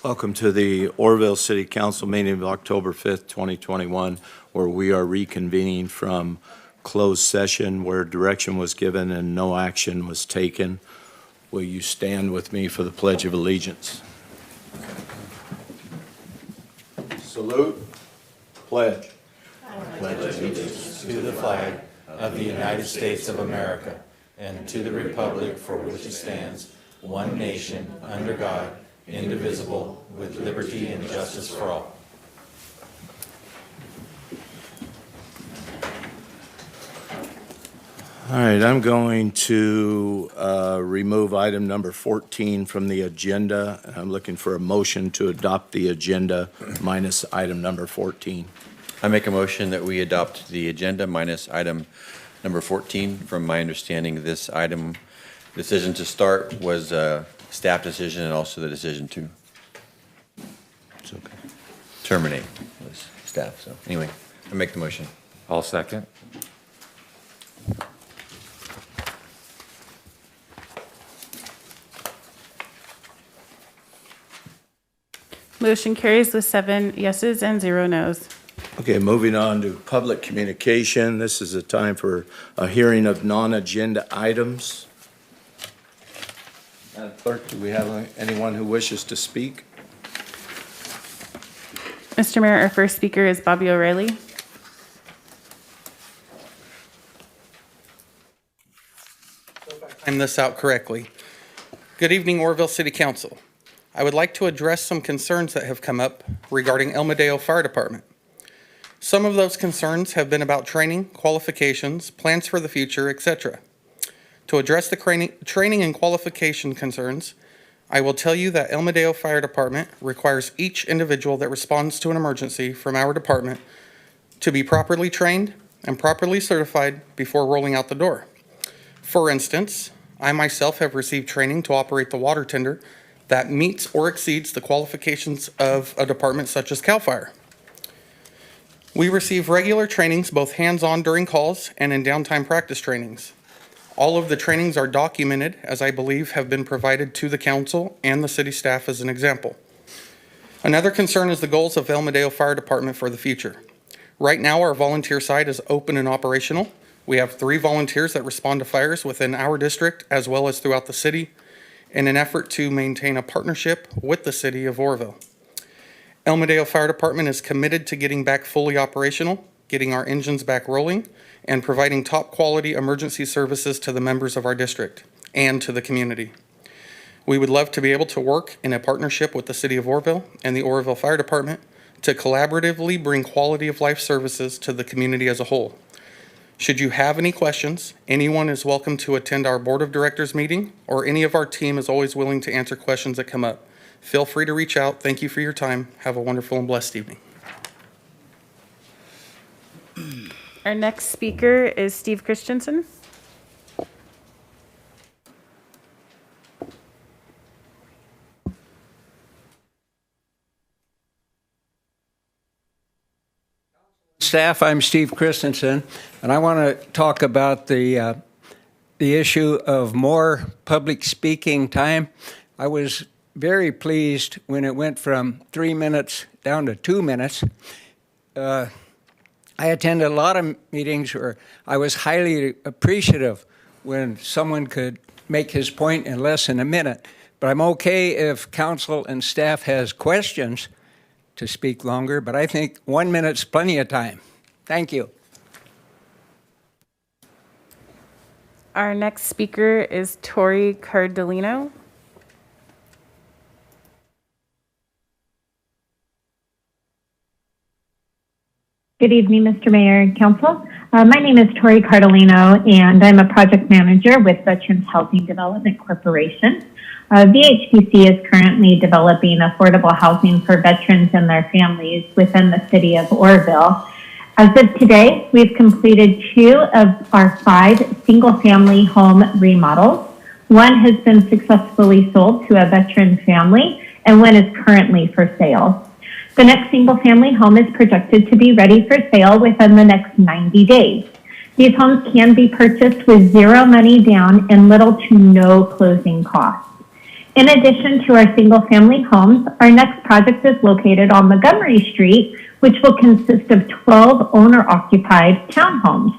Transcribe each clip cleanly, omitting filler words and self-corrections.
Welcome to the Oroville City Council meeting of October 5th, 2021, where we are reconvening from closed session where direction was given and no action was taken. Will you stand with me for the Pledge of Allegiance? Salute. Pledge. I pledge allegiance to the flag of the United States of America and to the republic for which it stands, one nation, under God, indivisible, with liberty and justice for all. All right, I'm going to remove item number 14 from the agenda. I'm looking for a motion to adopt the agenda minus item number 14. I make a motion that we adopt the agenda minus item number 14. From my understanding, this item, decision to start was a staff decision and also the decision to It's okay. terminate was staff. So anyway, I make the motion. I'll second. Motion carries with 7 yeses and 0 nos. Okay, moving on to public communication. This is a time for a hearing of non-agenda items. Madam Clerk, do we have anyone who wishes to speak? Mr. Mayor, our first speaker is Bobby O'Reilly. Time this out correctly. Good evening, Oroville City Council. I would like to address some concerns that have come up regarding Valmodeo Fire Department. Some of those concerns have been about training, qualifications, plans for the future, etc. To address the training and qualification concerns, I will tell you that Valmodeo Fire Department requires each individual that responds to an emergency from our department to be properly trained and properly certified before rolling out the door. For instance, I myself have received training to operate the water tender that meets or exceeds the qualifications of a department such as CAL FIRE. We receive regular trainings, both hands-on during calls and in downtime practice trainings. All of the trainings are documented, as I believe have been provided to the council and the city staff as an example. Another concern is the goals of Valmodeo Fire Department for the future. Right now, our volunteer side is open and operational. We have 3 volunteers that respond to fires within our district as well as throughout the city in an effort to maintain a partnership with the city of Oroville. Valmodeo Fire Department is committed to getting back fully operational, getting our engines back rolling, and providing top quality emergency services to the members of our district and to the community. We would love to be able to work in a partnership with the city of Oroville and the Oroville Fire Department to collaboratively bring quality of life services to the community as a whole. Should you have any questions, anyone is welcome to attend our board of directors meeting, or any of our team is always willing to answer questions that come up. Feel free to reach out. Thank you for your time. Have a wonderful and blessed evening. Our next speaker is Steve Christensen. Staff, I'm Steve Christensen, and I want to talk about the issue of more public speaking time. I was very pleased when it went from 3 minutes down to 2 minutes. I attended a lot of meetings where I was highly appreciative when someone could make his point in less than a minute. But I'm okay if council and staff has questions to speak longer, but I think 1 minute's plenty of time. Thank you. Our next speaker is Tori Cardellino. Good evening, Mr. Mayor and Council. My name is Tori Cardellino, and I'm a project manager with Veterans Housing Development Corporation. VHPC is currently developing affordable housing for veterans and their families within the city of Oroville. As of today, we've completed 2 of our 5 single-family home remodels. 1 has been successfully sold to a veteran family, and 1 is currently for sale. The next single-family home is projected to be ready for sale within the next 90 days. These homes can be purchased with 0 money down and little to no closing costs. In addition to our single-family homes, our next project is located on Montgomery Street, which will consist of 12 owner-occupied townhomes.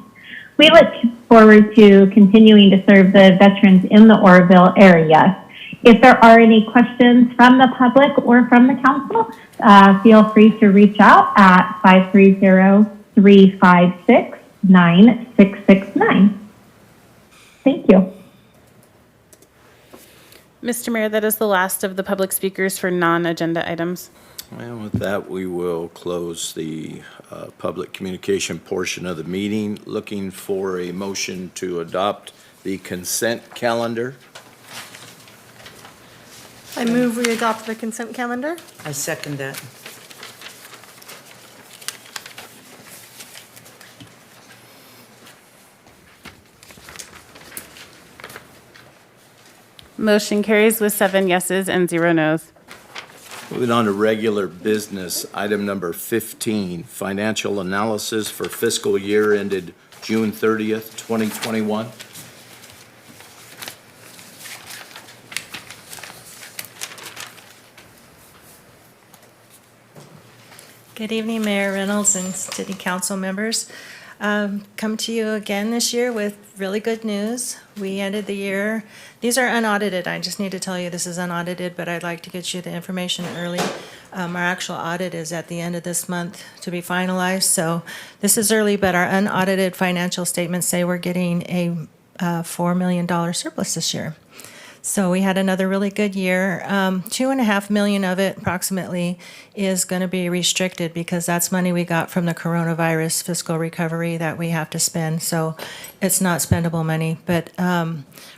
We look forward to continuing to serve the veterans in the Oroville area. If there are any questions from the public or from the council, feel free to reach out at 530-356-9669. Thank you. Mr. Mayor, that is the last of the public speakers for non-agenda items. And with that, we will close the public communication portion of the meeting. Looking for a motion to adopt the consent calendar. I move we adopt the consent calendar. I second that. Motion carries with 7 yeses and 0 nos. Moving on to regular business, item number 15, financial analysis for fiscal year ended June 30th, 2021. Good evening, Mayor Reynolds and City Council members. Come to you again this year with really good news. We ended the year, these are unaudited. I just need to tell you this is unaudited, but I'd like to get you the information early. Our actual audit is at the end of this month to be finalized, so this is early, but our unaudited financial statements say we're getting a $4 million surplus this year. So we had another really good year. $2.5 million of it approximately is going to be restricted because that's money we got from the coronavirus fiscal recovery that we have to spend. So it's not spendable money. But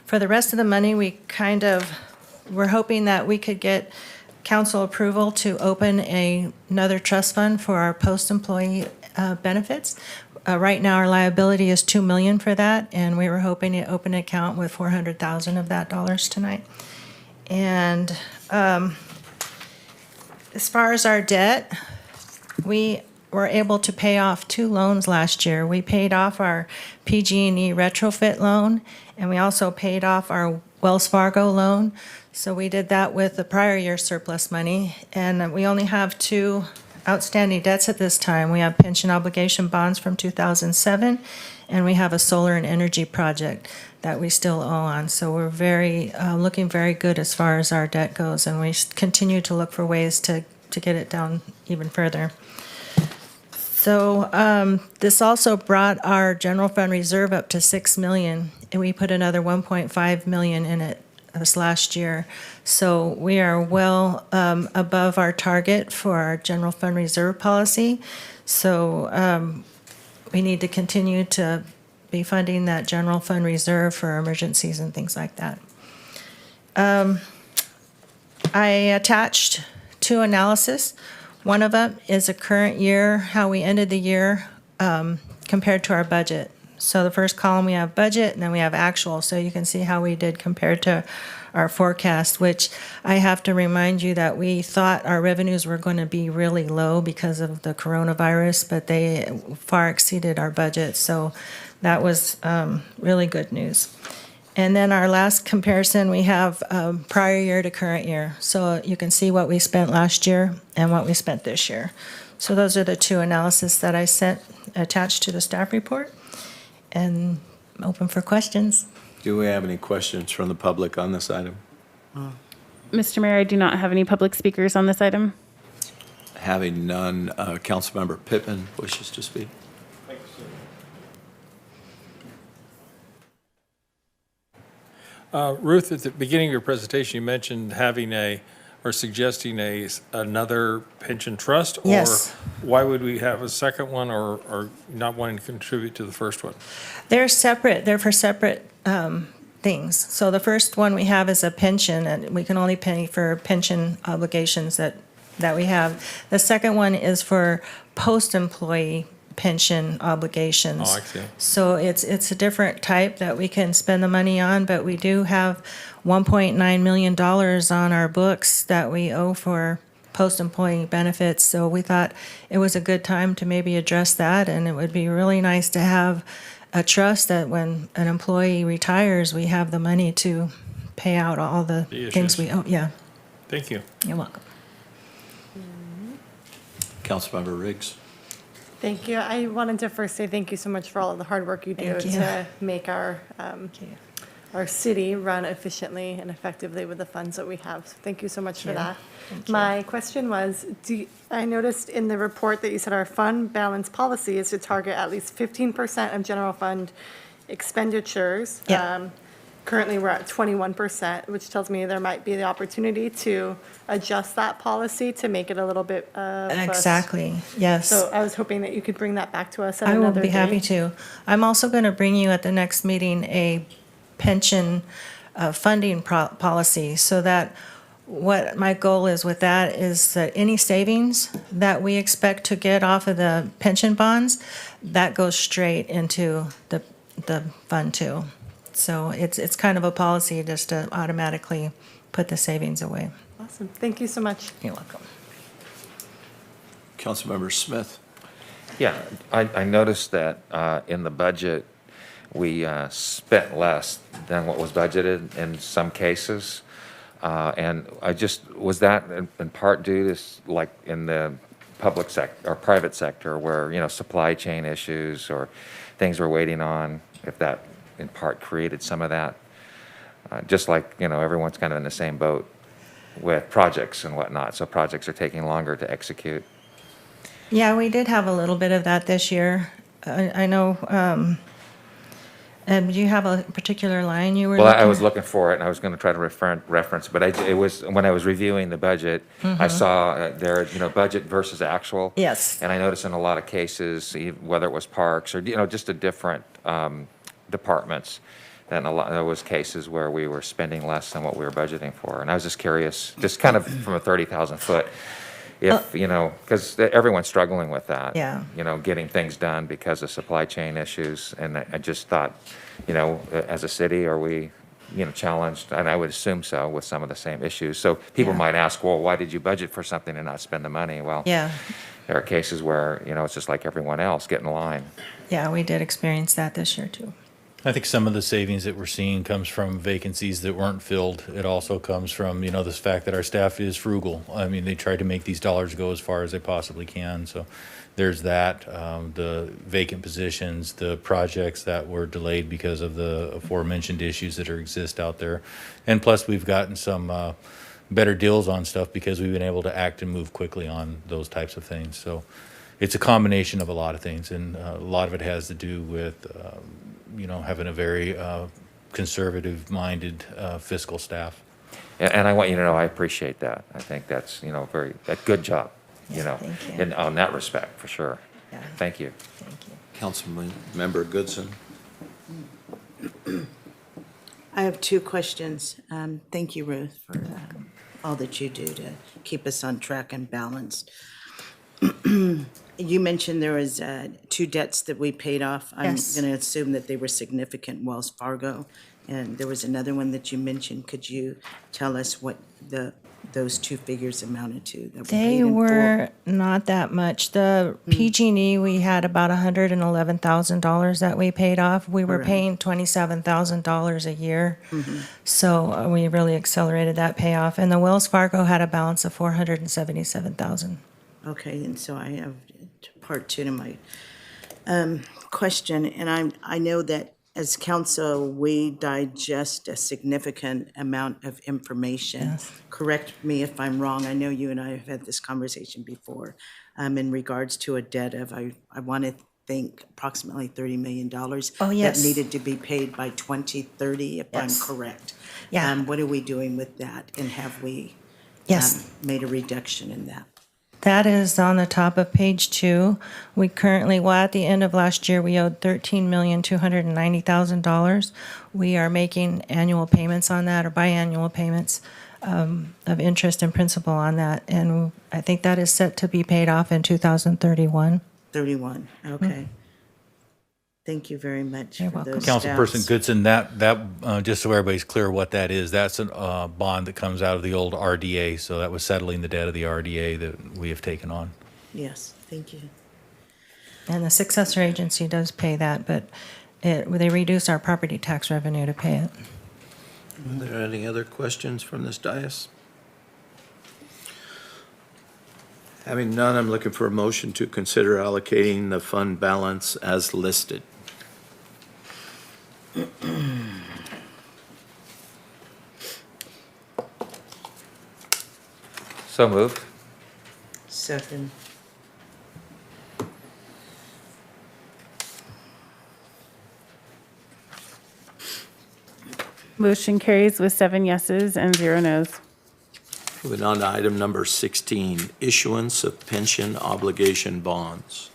for the rest of the money, we're hoping that we could get council approval to open another trust fund for our post-employee benefits. Right now, our liability is $2 million for that, and we were hoping to open an account with $400,000 of that dollars tonight. And as far as our debt, we were able to pay off 2 loans last year. We paid off our PG&E retrofit loan, and we also paid off our Wells Fargo loan. So we did that with the prior year's surplus money, and we only have 2 outstanding debts at this time. We have pension obligation bonds from 2007, and we have a solar and energy project that we still owe on. So we're looking very good as far as our debt goes, and we continue to look for ways to get it down even further. So this also brought our general fund reserve up to $6 million, and we put another $1.5 million in it this last year. So we are well above our target for our general fund reserve policy. So we need to continue to be funding that general fund reserve for emergencies and things like that. I attached 2 analysis. One of them is a current year, how we ended the year compared to our budget. So the first column, we have budget, and then we have actual. So you can see how we did compared to our forecast, which I have to remind you that we thought our revenues were going to be really low because of the coronavirus, but they far exceeded our budget. So that was really good news. And then our last comparison, we have prior year to current year. So you can see what we spent last year and what we spent this year. So those are the 2 analyses that I sent attached to the staff report. And I'm open for questions. Do we have any questions from the public on this item? Mr. Mayor, I do not have any public speakers on this item. Having none, Councilmember Pittman wishes to speak. Ruth, at the beginning of your presentation, you mentioned suggesting another pension trust? Yes. Or why would we have a second one or not wanting to contribute to the first one? They're separate. They're for separate things. So the first one we have is a pension, and we can only pay for pension obligations that we have. The second one is for post-employee pension obligations. Oh, I see. So it's a different type that we can spend the money on, but we do have $1.9 million on our books that we owe for post-employee benefits. So we thought it was a good time to maybe address that, and it would be really nice to have a trust that when an employee retires, we have the money to pay out all the The things issues. we owe. Yeah, Thank you. you're welcome. Councilmember Riggs. Thank you. I wanted to first say thank you so much for all of the hard work you do Thank you. to make our you. our city run efficiently and effectively with the funds that we have. So thank you so much for you. that. Thank you. My question was, I noticed in the report that you said our fund balance policy is to target at least 15% of general fund expenditures. Yeah. Currently, we're at 21%, which tells me there might be the opportunity to adjust that policy to make it a little bit of a Exactly, yes. So I was hoping that you could bring that back to us at I will another be happy day. to. I'm also going to bring you at the next meeting a pension funding policy, so that what my goal is with that is that any savings that we expect to get off of the pension bonds, that goes straight into the fund too. So it's kind of a policy just to automatically put the savings away. Awesome. Thank you so much. You're welcome. Councilmember Smith. Yeah, I noticed that in the budget, we spent less than what was budgeted in some cases. And was that in part due to, like, in the public sector or private sector where, supply chain issues or things we're waiting on, if that in part created some of that? Just like, everyone's kind of in the same boat with projects and whatnot. So projects are taking longer to execute. Yeah, we did have a little bit of that this year. I know, and do you have a particular line you were Well, looking I was at? looking for it, and I was going to try to reference, but it was, when I was reviewing the budget, I saw there, budget versus actual. Yes. And I noticed in a lot of cases, whether it was parks or, just a different departments, that in a lot, there was cases where we were spending less than what we were budgeting for. And I was just curious, just kind of from a 30,000 foot, if, because everyone's struggling with that. Yeah. Getting things done because of supply chain issues. And I just thought, as a city, are we, challenged? And I would assume so, with some of the same issues. So people Yeah. might ask, well, why did you budget for something and not spend the money? Well, Yeah, there are cases where, it's just like everyone else, get in line. yeah, we did experience that this year too. I think some of the savings that we're seeing comes from vacancies that weren't filled. It also comes from, this fact that our staff is frugal. I mean, they try to make these dollars go as far as they possibly can. So there's that, the vacant positions, the projects that were delayed because of the aforementioned issues that exist out there. And plus, we've gotten some better deals on stuff because we've been able to act and move quickly on those types of things. So it's a combination of a lot of things, and a lot of it has to do with having a very conservative-minded fiscal staff. And I want you to know, I appreciate that. I think that's, a good job, Thank you. in on that respect, for sure. Yeah. Thank you. Thank you. Councilmember Goodson. I have two questions. Thank you, Ruth, for all that you do to keep us on track and balanced. You mentioned there was two debts that we paid off. I'm Yes. going to assume that they were significant, Wells Fargo. And there was another one that you mentioned. Could you tell us what those two figures amounted to? That They paid in full? were not that much. The PG&E, we had about $111,000 that we paid off. We were Right. paying $27,000 a year. So we really accelerated that payoff. And the Wells Fargo had a balance of $477,000. Okay, and so I have part two to my question, and I know that as council, we digest a significant amount of information. Yes. Correct me if I'm wrong. I know you and I have had this conversation before in regards to a debt of, I want to think approximately $30 million. Oh, yes. That needed to be paid by 2030, if I'm Yes. correct. Yeah. What are we doing with that, and have we Yes. made a reduction in that? That is on the top of page 2. We currently, at the end of last year, we owed $13,290,000. We are making annual payments on that, or biannual payments of interest and principal on that. And I think that is set to be paid off in 2031. 31, okay. Thank you very much You're for welcome. those Councilperson stats. Goodson, just so everybody's clear what that is, that's a bond that comes out of the old RDA, so that was settling the debt of the RDA that we have taken on. Yes, thank you. And the successor agency does pay that, but they reduce our property tax revenue to pay it. Are there any other questions from this dais? Having none, I'm looking for a motion to consider allocating the fund balance as listed. So moved. Second. Motion carries with 7 yeses and 0 nos. Moving on to item number 16, issuance of pension obligation bonds.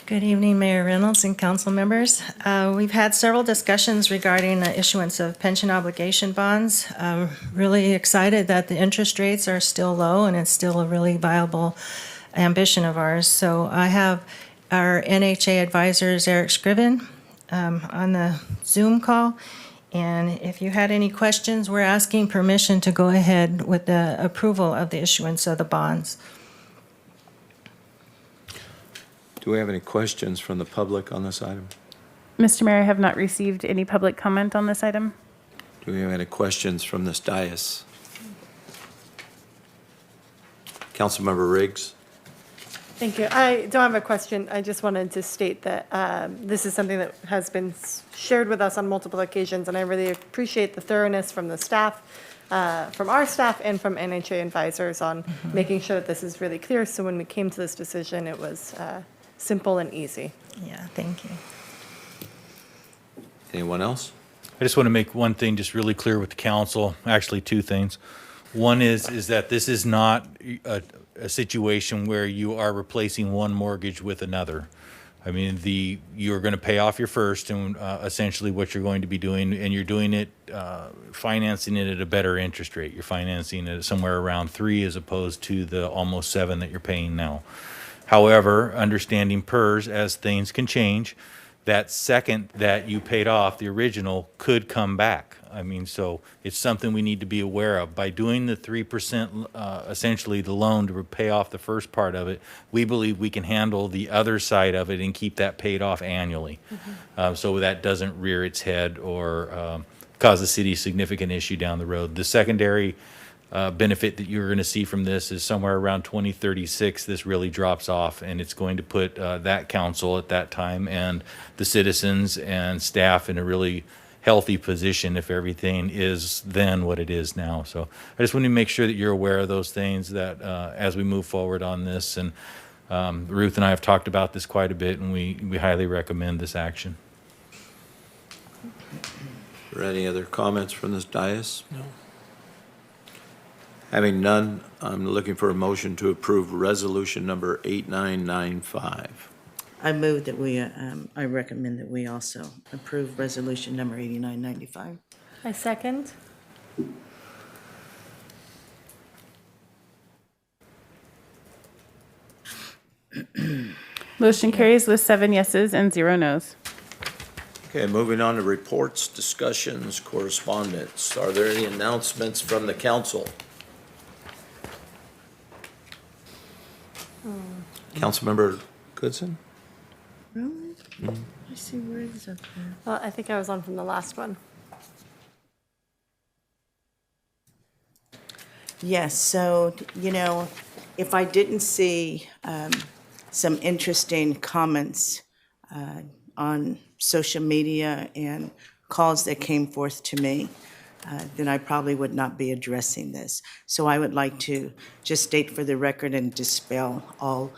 Good evening, Mayor Reynolds and council members. We've had several discussions regarding the issuance of pension obligation bonds. Really excited that the interest rates are still low and it's still a really viable ambition of ours. So I have our NHA advisors, Eric Scriven, on the Zoom call. And if you had any questions, we're asking permission to go ahead with the approval of the issuance of the bonds. Do we have any questions from the public on this item? Mr. Mayor, I have not received any public comment on this item. Do we have any questions from this dais? Councilmember Riggs? Thank you. I don't have a question. I just wanted to state that this is something that has been shared with us on multiple occasions, and I really appreciate the thoroughness from the staff, from our staff and from NHA advisors on making sure that this is really clear. So when we came to this decision, it was simple and easy. Yeah, thank you. Anyone else? I just want to make one thing just really clear with the council, actually two things. One is that this is not a situation where you are replacing one mortgage with another. I mean, you're going to pay off your first, and essentially what you're going to be doing, and you're doing it, financing it at a better interest rate. You're financing it somewhere around 3 as opposed to the almost 7 that you're paying now. However, understanding PERS, as things can change, that second that you paid off, the original, could come back. I mean, so it's something we need to be aware of. By doing the 3%, essentially the loan to pay off the first part of it, we believe we can handle the other side of it and keep that paid off annually. So that doesn't rear its head or cause the city significant issue down the road. The secondary benefit that you're going to see from this is somewhere around 2036. This really drops off, and it's going to put that council at that time and the citizens and staff in a really healthy position if everything is then what it is now. So I just want to make sure that you're aware of those things that as we move forward on this. And Ruth and I have talked about this quite a bit, and we highly recommend this action. Are there any other comments from this dais? No. Having none, I'm looking for a motion to approve resolution number 8995. I move that I recommend that we also approve resolution number 8995. I second. Motion carries with 7 yeses and 0 nos. Okay, moving on to reports, discussions, correspondence. Are there any announcements from the council? Councilmember Goodson? Really? I see where it is up there. Well, I think I was on from the last one. Yes, so, if I didn't see some interesting comments on social media and calls that came forth to me, then I probably would not be addressing this. So I would like to just state for the record and dispel all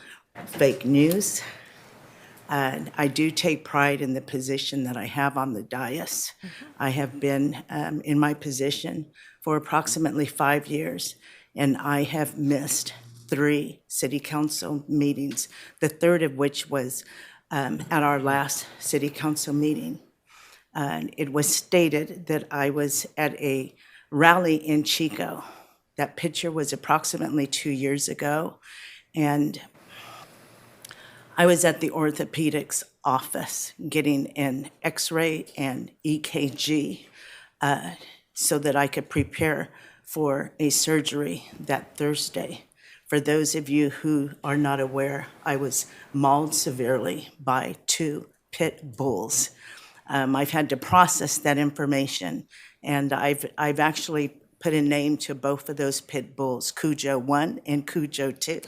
fake news. I do take pride in the position that I have on the dais. I have been in my position for approximately 5 years, and I have missed 3 city council meetings, the third of which was at our last city council meeting. It was stated that I was at a rally in Chico. That picture was approximately 2 years ago, and I was at the orthopedics office getting an x-ray and EKG so that I could prepare for a surgery that Thursday. For those of you who are not aware, I was mauled severely by 2 pit bulls. I've had to process that information, and I've actually put a name to both of those pit bulls, Cujo 1 and Cujo 2.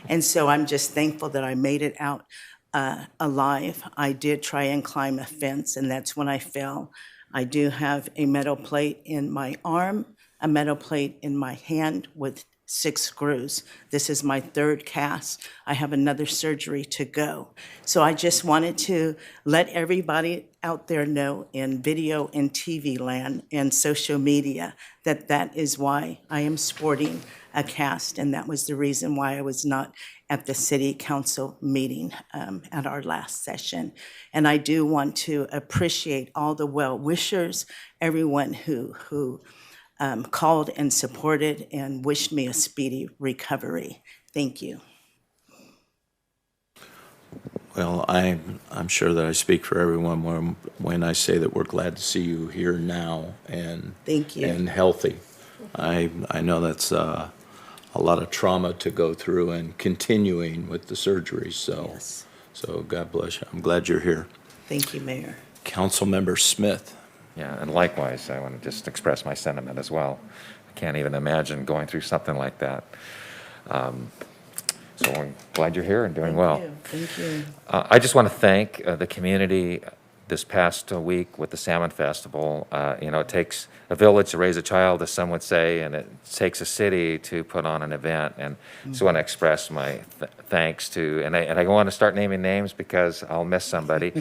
And so I'm just thankful that I made it out alive. I did try and climb a fence, and that's when I fell. I do have a metal plate in my arm, a metal plate in my hand with 6 screws. This is my 3rd cast. I have another surgery to go. So I just wanted to let everybody out there know in video and TV land and social media that that is why I am sporting a cast, and that was the reason why I was not at the city council meeting at our last session. And I do want to appreciate all the well-wishers, everyone who called and supported and wished me a speedy recovery. Thank you. Well, I'm sure that I speak for everyone when I say that we're glad to see you here now and Thank you. and healthy. I know that's a lot of trauma to go through and continuing with the surgery. So, Yes. so God bless you. I'm glad you're here. Thank you, Mayor. Councilmember Smith. Yeah, and likewise, I want to just express my sentiment as well. I can't even imagine going through something like that. So I'm glad you're here and doing well. Thank you. I just want to thank the community this past week with the Salmon Festival. It takes a village to raise a child, as some would say, and it takes a city to put on an event. And so I want to express my thanks to, and I want to start naming names because I'll miss somebody.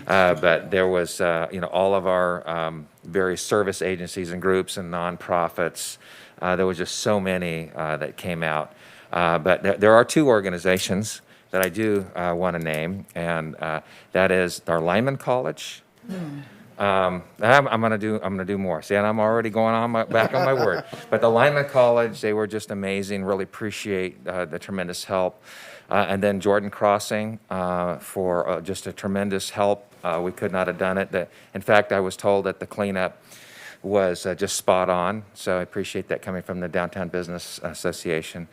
But there was, all of our various service agencies and groups and nonprofits. There was just so many that came out. But there are 2 organizations that I do want to name, and that is our Lineman College. I'm going to do more. See, and I'm already going on back on my word. But the Lineman College, they were just amazing. Really appreciate the tremendous help. And then Jordan Crossing for just a tremendous help. We could not have done it. In fact, I was told that the cleanup was just spot on. So I appreciate that coming from the Downtown Business Association,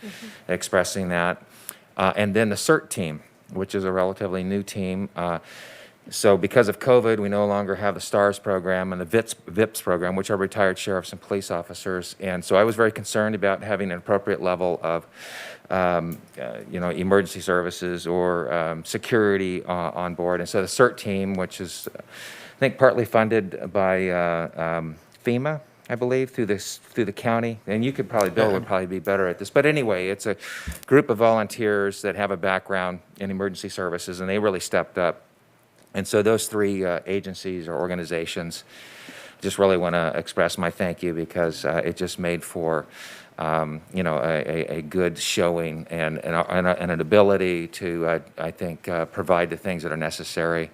expressing that. And then the CERT team, which is a relatively new team. So because of COVID, we no longer have the STARS program and the VIPS program, which are retired sheriffs and police officers. And so I was very concerned about having an appropriate level of, emergency services or security on board. And so the CERT team, which is, I think, partly funded by FEMA, I believe, through the county, and you could probably, Bill would probably be better at this. But anyway, it's a group of volunteers that have a background in emergency services, and they really stepped up. And so those 3 agencies or organizations, just really want to express my thank you because it just made for, a good showing and an ability to, I think, provide the things that are necessary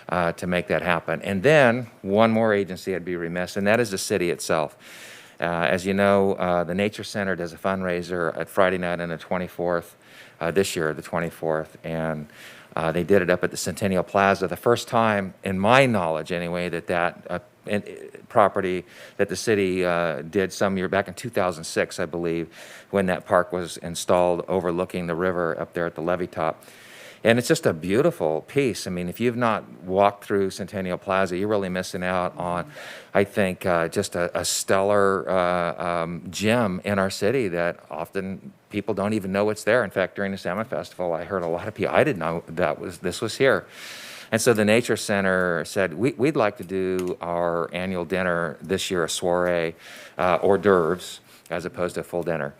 to make that happen. And then one more agency I'd be remiss, and that is the city itself. As you know, the Nature Center does a fundraiser at Friday night on the 24th, this year, the 24th, and they did it up at the Centennial Plaza. The first time, in my knowledge anyway, that property that the city did some year back in 2006, I believe, when that park was installed overlooking the river up there at the levee top. And it's just a beautiful piece. I mean, if you've not walked through Centennial Plaza, you're really missing out on, I think, just a stellar gem in our city that often people don't even know it's there. In fact, during the Salmon Festival, I heard a lot of people, I didn't know this was here. And so the Nature Center said, we'd like to do our annual dinner this year, a soiree, hors d'oeuvres, as opposed to a full dinner.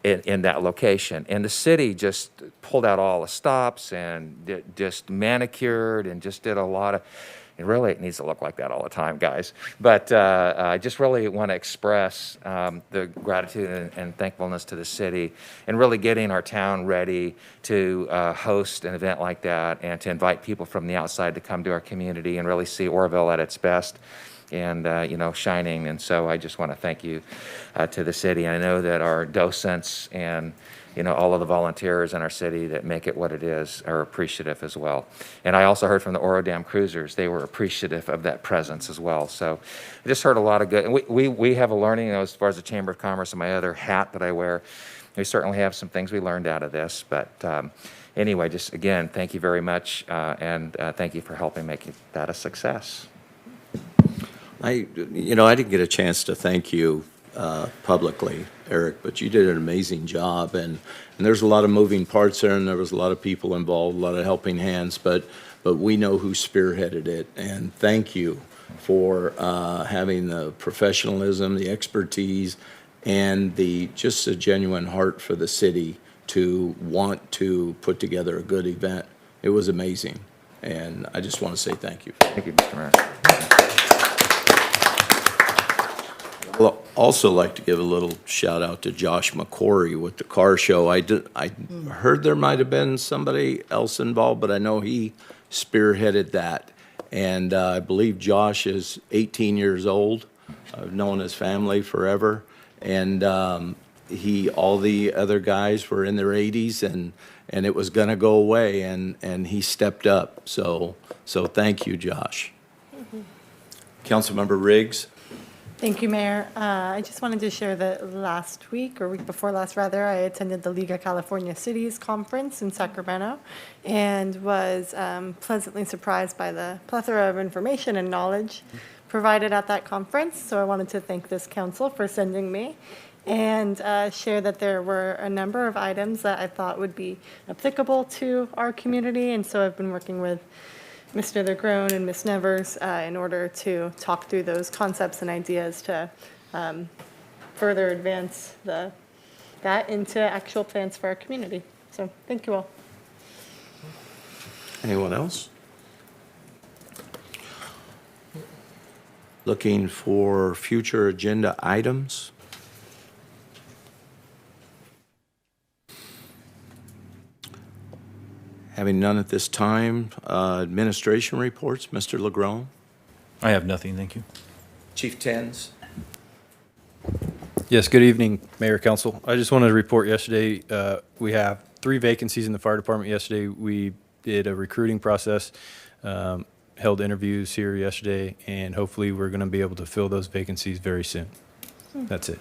In that location. And the city just pulled out all the stops and just manicured and just did a lot of, it needs to look like that all the time, guys. But I just really want to express the gratitude and thankfulness to the city and really getting our town ready to host an event like that and to invite people from the outside to come to our community and really see Oroville at its best. and, shining. And so I just want to thank you to the city. I know that our docents and, all of the volunteers in our city that make it what it is are appreciative as well. And I also heard from the Oro Dam cruisers, they were appreciative of that presence as well. So I just heard a lot of good, and we have a learning, as far as the Chamber of Commerce and my other hat that I wear, we certainly have some things we learned out of this. But anyway, just again, thank you very much, and thank you for helping make that a success. I didn't get a chance to thank you publicly, Eric, but you did an amazing job, and there's a lot of moving parts there, and there was a lot of people involved, a lot of helping hands, but we know who spearheaded it, and thank you for having the professionalism, the expertise, and just a genuine heart for the city to want to put together a good event. It was amazing, and I just want to say thank you. Thank you, Mr. Mayor. I'd also like to give a little shout out to Josh McCory with the car show. I heard there might have been somebody else involved, but I know he spearheaded that. And I believe Josh is 18 years old. I've known his family forever. And all the other guys were in their 80s, and it was going to go away, and he stepped up. So thank you, Josh. Councilmember Riggs. Thank you, Mayor. I just wanted to share that last week, or week before last rather, I attended the League of California Cities Conference in Sacramento and was pleasantly surprised by the plethora of information and knowledge provided at that conference. So I wanted to thank this council for sending me and share that there were a number of items that I thought would be applicable to our community. And so I've been working with Mr. Legrone and Ms. Nevers in order to talk through those concepts and ideas to further advance that into actual plans for our community. So thank you all. Anyone else? Looking for future agenda items? Having none at this time, administration reports, Mr. Legrone. I have nothing, thank you. Chief Tens. Yes, good evening, Mayor, Council. I just wanted to report yesterday, we have 3 vacancies in the fire department. Yesterday, we did a recruiting process, held interviews here yesterday, and hopefully we're going to be able to fill those vacancies very soon. That's it.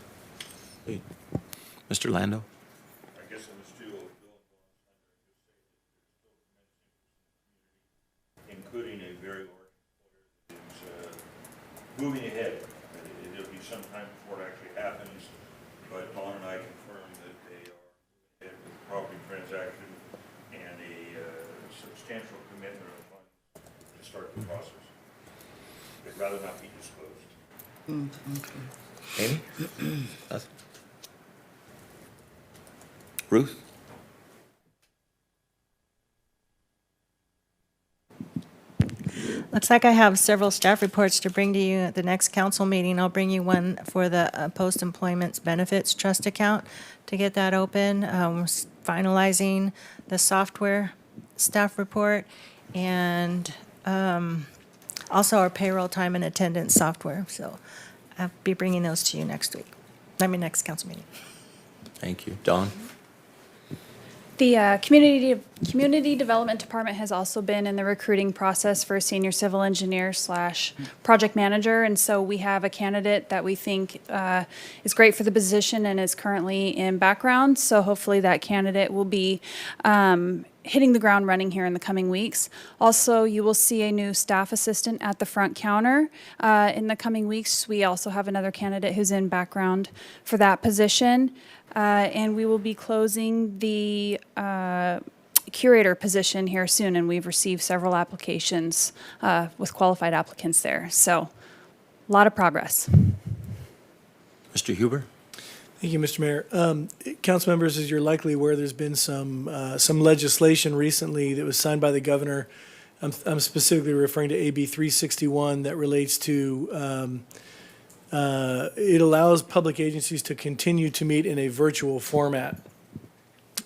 Mr. Lando. Including a very large employer that is moving ahead. It'll be some time before it actually happens, but Dawn and I confirmed that they are moving ahead with the property transaction and a substantial commitment of funds to start the process. They'd rather not be disclosed. Amy? Ruth? Looks like I have several staff reports to bring to you at the next council meeting. I'll bring you one for the post-employment benefits trust account to get that open. We're finalizing the software staff report and also our payroll time and attendance software. So I'll be bringing those to you next next council meeting. Thank you. Dawn? The Community Development Department has also been in the recruiting process for a senior civil engineer / project manager. And so we have a candidate that we think is great for the position and is currently in background. So hopefully that candidate will be hitting the ground running here in the coming weeks. Also, you will see a new staff assistant at the front counter in the coming weeks. We also have another candidate who's in background for that position. And we will be closing the curator position here soon, and we've received several applications with qualified applicants there. So a lot of progress. Mr. Huber? Thank you, Mr. Mayor. Council members, as you're likely aware, there's been some legislation recently that was signed by the governor. I'm specifically referring to AB 361 that relates to it allows public agencies to continue to meet in a virtual format.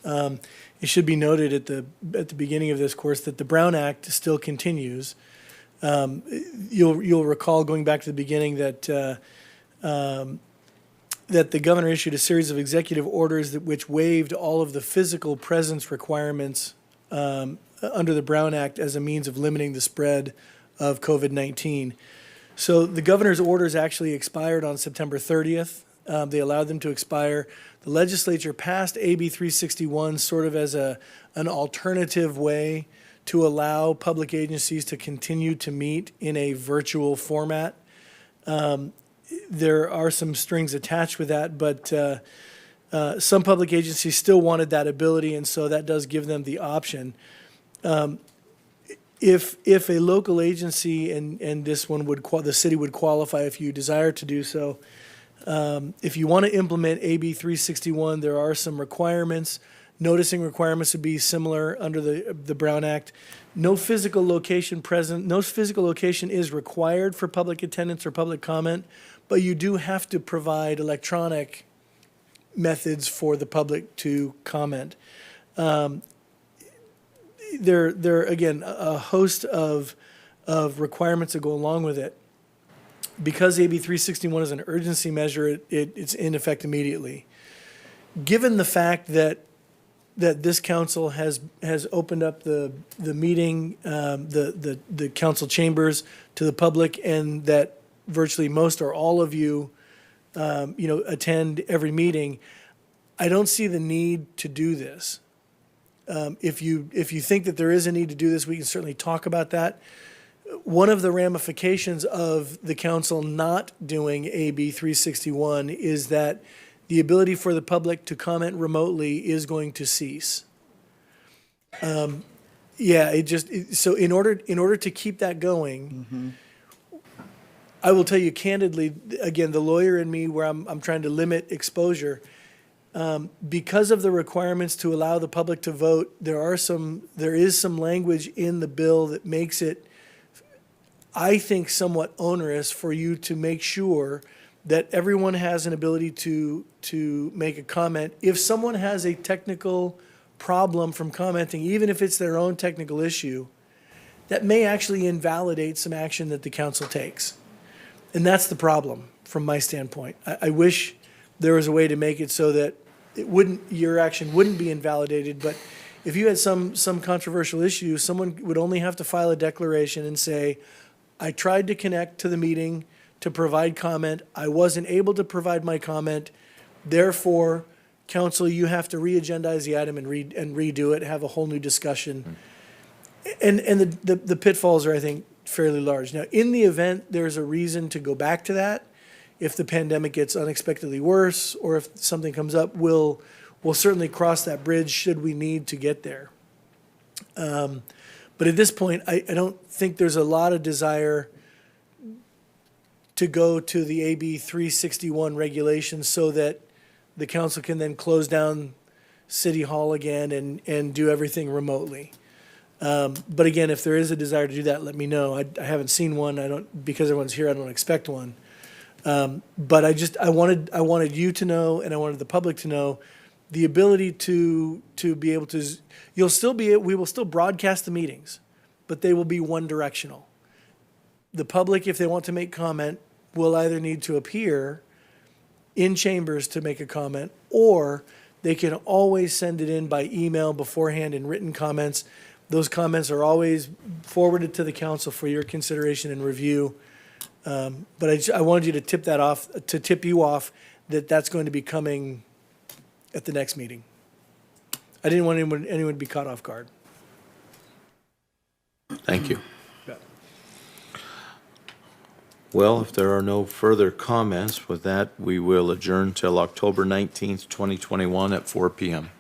It should be noted at the beginning of this course that the Brown Act still continues. You'll recall, going back to the beginning, that that the governor issued a series of executive orders which waived all of the physical presence requirements under the Brown Act as a means of limiting the spread of COVID-19. So the governor's orders actually expired on September 30th. They allowed them to expire. The legislature passed AB 361 sort of as an alternative way to allow public agencies to continue to meet in a virtual format. There are some strings attached with that, but some public agencies still wanted that ability, and so that does give them the option. If a local agency, and this one would, the city would qualify if you desire to do so, if you want to implement AB 361, there are some requirements. Noticing requirements would be similar under the Brown Act. No physical location is required for public attendance or public comment, but you do have to provide electronic methods for the public to comment. There are, again, a host of requirements that go along with it. Because AB 361 is an urgency measure, it's in effect immediately. Given the fact that this council has opened up the meeting, the council chambers to the public, and that virtually most or all of you, attend every meeting, I don't see the need to do this. If you think that there is a need to do this, we can certainly talk about that. One of the ramifications of the council not doing AB 361 is that the ability for the public to comment remotely is going to cease. So in order to keep that going, I will tell you candidly, again, the lawyer in me, where I'm trying to limit exposure, because of the requirements to allow the public to vote, there is some language in the bill that makes it, I think, somewhat onerous for you to make sure that everyone has an ability to make a comment. If someone has a technical problem from commenting, even if it's their own technical issue, that may actually invalidate some action that the council takes. And that's the problem from my standpoint. I wish there was a way to make it so that your action wouldn't be invalidated, but if you had some controversial issue, someone would only have to file a declaration and say, I tried to connect to the meeting to provide comment. I wasn't able to provide my comment. Therefore, council, you have to re-agendize the item and redo it, have a whole new discussion. And the pitfalls are, I think, fairly large. Now, in the event there's a reason to go back to that, if the pandemic gets unexpectedly worse or if something comes up, we'll certainly cross that bridge should we need to get there. But at this point, I don't think there's a lot of desire to go to the AB 361 regulations so that the council can then close down City Hall again and do everything remotely. But again, if there is a desire to do that, let me know. I haven't seen one. Because everyone's here, I don't expect one. But I wanted you to know, and I wanted the public to know, the ability to be able to, we will still broadcast the meetings, but they will be one directional. The public, if they want to make comment, will either need to appear in chambers to make a comment, or they can always send it in by email beforehand in written comments. Those comments are always forwarded to the council for your consideration and review. But I wanted you to tip you off that that's going to be coming at the next meeting. I didn't want anyone to be caught off guard. Thank you. Well, if there are no further comments, with that, we will adjourn till October 19th, 2021 at 4 p.m.